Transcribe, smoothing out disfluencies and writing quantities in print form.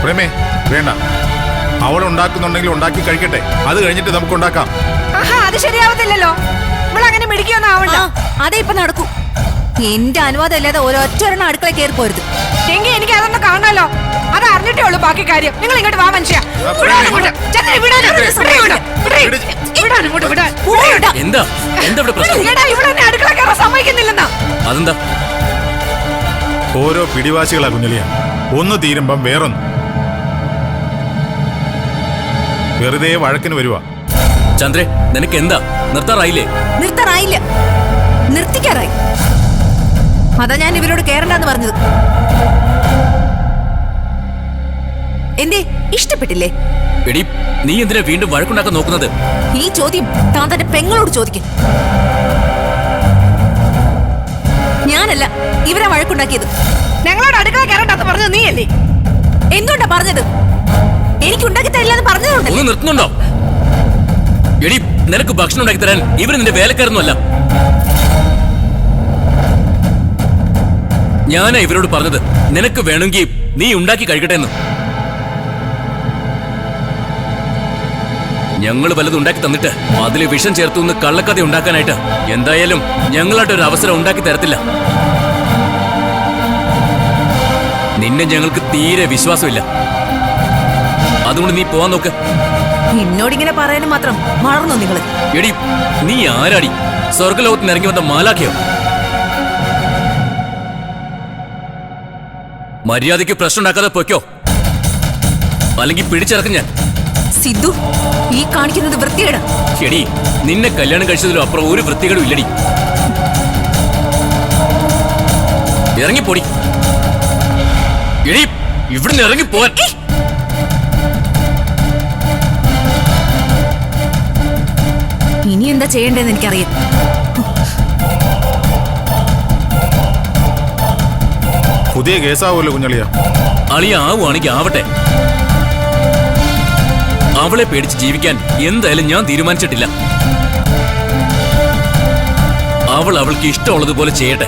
പ്രേമേ വേണ്ട, അവൾ ഉണ്ടാക്കുന്നുണ്ടെങ്കിൽ ഉണ്ടാക്കി കഴിക്കട്ടെ, അത് കഴിഞ്ഞിട്ട് നമുക്ക് ഉണ്ടാക്കാം. അത് ശരിയാവത്തില്ലല്ലോ. ഇവളങ്ങനെ മിടിക്കൊന്നും ആവണ്ട. അതേ ഇപ്പൊ നടക്കൂ. എന്റെ അനുവാദം ഇല്ലാതെ ഒരൊറ്റ അടുക്കള കയറി പോരുത്. എങ്കിൽ എനിക്ക് അതൊന്നും കാണാലോ. അത് അറിഞ്ഞിട്ടേ ഉള്ളൂ ബാക്കി കാര്യം. നിങ്ങൾ ഇങ്ങോട്ട് വാ മനുഷ്യ. എന്താ ഇവിടെ പ്രശ്നം? അടുക്കള കയറാൻ സമ്മതിക്കുന്നില്ലെന്നാ. അതെന്താ? ഓരോ പിടിവാശികളാ കുഞ്ഞലിയ. ഒന്ന് തീരുമ്പം വേറൊന്ന്. വെറുതെ വഴക്കിന് വരുവാ. ചന്ദ്രേ, നിനക്ക് എന്താ? നിർത്താറായില്ലേ? നിർത്താറായില്ല, നിർത്തിക്കാറായി. അതാ ഞാൻ ഇവരോട് കേറണ്ടെന്ന് പറഞ്ഞത്. എന്തേ, ഇഷ്ടപ്പെട്ടില്ലേ? എടി, നീ എന്തിനാ വീണ്ടും വഴക്കുണ്ടാക്കാൻ നോക്കുന്നത്? ഈ ചോദ്യം താൻ തന്റെ പെങ്ങളോട് ചോദിക്കും. ഞാനല്ല ഇവരെ വഴക്കുണ്ടാക്കിയത്. ഞങ്ങളോട് അടുക്കള കയറണ്ടെന്ന് പറഞ്ഞത് നീയല്ലേ? എന്തുകൊണ്ടാ പറഞ്ഞത്? എനിക്ക് ഉണ്ടാക്കി തരില്ലെന്ന് പറഞ്ഞതുകൊണ്ട്. ഒന്ന് നിർത്തുന്നുണ്ടോ? എടി, നിനക്ക് ഭക്ഷണം ഉണ്ടാക്കി തരാൻ ഇവര് നിന്റെ വേലക്കാരൊന്നുമല്ല. ഞാനാ ഇവരോട് പറഞ്ഞത് നിനക്ക് വേണമെങ്കിൽ നീ ഉണ്ടാക്കി കഴിക്കട്ടെ എന്ന്. ഞങ്ങൾ വല്ലതും ഉണ്ടാക്കി തന്നിട്ട് അതില് വിഷം ചേർത്തുനിന്ന് കള്ളക്കഥ ഉണ്ടാക്കാനായിട്ട് എന്തായാലും ഞങ്ങളായിട്ടൊരു അവസരം ഉണ്ടാക്കി തരത്തില്ല. നിന്നെ ഞങ്ങൾക്ക് തീരെ വിശ്വാസമില്ല. അതുകൊണ്ട് നീ പോവാൻ നോക്ക്. എന്നോടിങ്ങനെ പറയാനും മാത്രം വളർന്നോ നിങ്ങള്? എടി, നീ ആരാടി? സ്വർഗലോകത്തിന് ഇറങ്ങി വന്ന മാലാഖയോ? മര്യാദയ്ക്ക് പ്രശ്നം ഉണ്ടാക്കാതെ പൊയ്ക്കോ, അല്ലെങ്കിൽ പിടിച്ചിറക്കും ഞാൻ. സിദ്ധു, ഈ കാണിക്കുന്നത് വൃത്തികേടാ. എടി, നിന്നെ കല്യാണം കഴിച്ചതിലും അപ്പുറം ഒരു വൃത്തികേടും ഇല്ലടി. ഇറങ്ങിപ്പോടി. എടി, ഇവിടുന്ന് ഇറങ്ങിപ്പോവാൻ. ഇനി എന്താ ചെയ്യേണ്ടതെന്ന് എനിക്കറിയാം. പുതിയ കേസാവുമല്ലോ കുഞ്ഞളിയ. അളിയ ആവുകയാണെങ്കിൽ ആവട്ടെ. അവളെ പേടിച്ച് ജീവിക്കാൻ എന്തായാലും ഞാൻ തീരുമാനിച്ചിട്ടില്ല. അവൾക്ക് ഇഷ്ടമുള്ളതുപോലെ ചെയ്യട്ടെ.